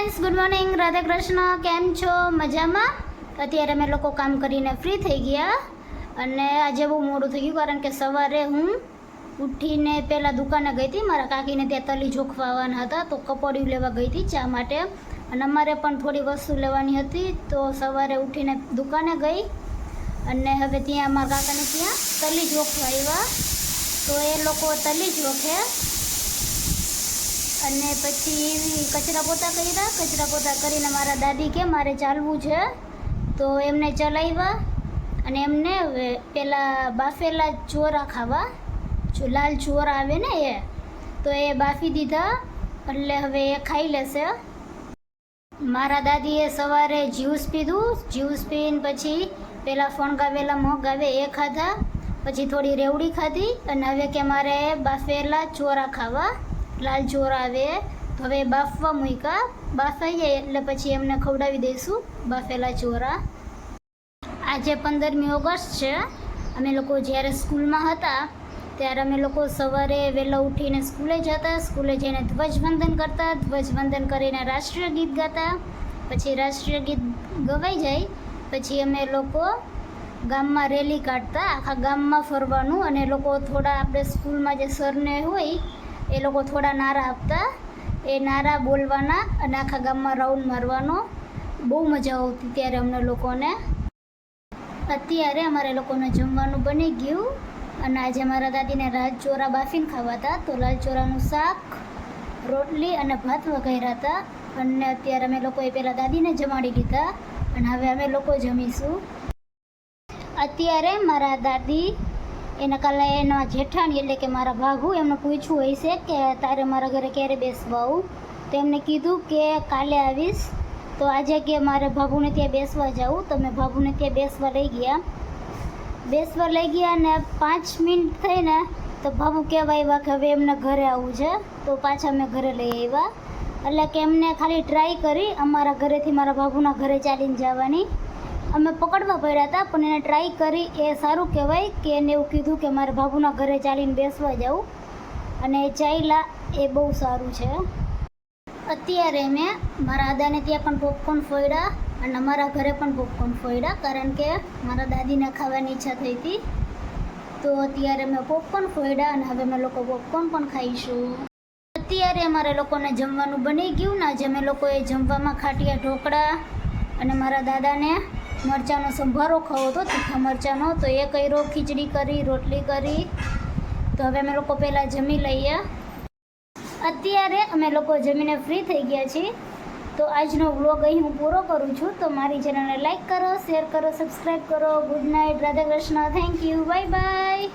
Friends, good morning. Radhe Krishna. કેમ છો? મજામાં? અત્યારે અમે લોકો કામ કરીને ફ્રી થઈ ગયા અને આજે બહુ મોડું થઈ ગયું કારણ કે સવારે હું ઉઠીને પહેલાં દુકાને ગઈ હતી. મારા કાકીને ત્યાં તલી જોખવા આવવાના હતા તો કપડિયું લેવા ગઈ હતી ચા માટે, અને અમારે પણ થોડી વસ્તુ લેવાની હતી. તો સવારે ઉઠીને દુકાને ગઈ અને હવે ત્યાં મારા કાકાને ત્યાં તલી જોખવા આવ્યા. તો એ લોકો તલી જોખે અને પછી કચરા પોતા કર્યા. કચરા પોતા કરીને મારા દાદી કે મારે ચાલવું છે તો એમને ચલાવ્યા અને એમને પેલા બાફેલા ચોરા ખાવા, જો લાલ ચોરા આવે ને એ, તો એ બાફી દીધા એટલે હવે એ ખાઈ લેશે. મારા દાદીએ સવારે જ્યુસ પીધું. જ્યુસ પીને પછી પેલા ફણગાવેલા મગ આવે એ ખાધા, પછી થોડી રેવડી ખાધી અને હવે કે મારે બાફેલા ચોરા ખાવા, લાલ ચોરા આવે તો હવે બાફવા મૂક્યા. બાફાઈ જાય એટલે પછી એમને ખવડાવી દઈશું બાફેલા ચોરા. આજે 15મી ઓગસ્ટ છે. અમે લોકો જ્યારે સ્કૂલમાં હતા ત્યારે અમે લોકો સવારે વહેલા ઉઠીને સ્કૂલે જતા. સ્કૂલે જઈને ધ્વજવંદન કરતા. ધ્વજવંદન કરીને રાષ્ટ્રીય ગીત ગાતા. પછી રાષ્ટ્રીય ગીત ગવાઈ જાય પછી અમે લોકો ગામમાં રેલી કાઢતા. આખા ગામમાં ફરવાનું અને લોકો થોડા આપણે સ્કૂલમાં જે સરને હોય એ લોકો થોડા નારા આપતા, એ નારા બોલવાના અને આખા ગામમાં રાઉન્ડ મારવાનો. બહુ મજા આવતી ત્યારે અમને લોકોને. અત્યારે અમારે લોકોને જમવાનું બની ગયું અને આજે મારા દાદીને રાજચોરા બાફીને ખાવા હતા તો લાલચોરાનું શાક, રોટલી અને ભાત વઘાર્યા હતા. અને અત્યારે અમે લોકોએ પહેલાં દાદીને જમાડી દીધા અને હવે અમે લોકો જમીશું. અત્યારે મારા દાદી એના કાલે એના જેઠાણી એટલે કે મારા ભાગુ એમને પૂછ્યું હશે કે તારે મારા ઘરે ક્યારે બેસવા આવું, તો એમને કીધું કે કાલે આવીશ. તો આજે કે મારે ભાભુને ત્યાં બેસવા જાઉં, તો મેં ભાભુને ત્યાં બેસવા લઈ ગયા અને 5 મિનિટ થઈને તો ભાભુ કહેવા આવ્યા કે હવે એમને ઘરે આવવું છે. તો પાછા મેં ઘરે લઈ આવ્યા. એટલે કે એમને ખાલી ટ્રાય કરી અમારા ઘરેથી મારા ભાભુના ઘરે ચાલીને જવાની. અમે પકડવા પડ્યા હતા પણ એને ટ્રાય કરી, એ સારું કહેવાય કે એને એવું કીધું કે મારે ભાભુના ઘરે ચાલીને બેસવા જાઉં અને ચાલ્યા, એ બહુ સારું છે. અત્યારે મેં મારા દાદાને ત્યાં પણ પોપકોર્ન ફોડ્યા અને અમારા ઘરે પણ પોપકોર્ન ફોડ્યા કારણ કે મારા દાદીને ખાવાની ઈચ્છા થઈ હતી. તો અત્યારે મેં પોપકોર્ન ફોડ્યા અને હવે અમે લોકો પોપકોર્ન પણ ખાઈશું. અત્યારે અમારે લોકોને જમવાનું બની ગયું ને આજે અમે લોકોએ જમવામાં ખાટિયા ઢોકળા અને મારા દાદાને મરચાંનો સંભારો ખાવો હતો, તીખા મરચાંનો, તો એ કર્યો. ખીચડી કરી, રોટલી કરી. તો હવે અમે લોકો પહેલાં જમી લઈએ. અત્યારે અમે લોકો જમીને ફ્રી થઈ ગયા છીએ. તો આજનો વ્લોગ અહીં હું પૂરો કરું છું. તો મારી ચેનલને લાઈક કરો, શેર કરો, સબસ્ક્રાઈબ કરો. Good night. Radhe Krishna. Thank you. Bye bye.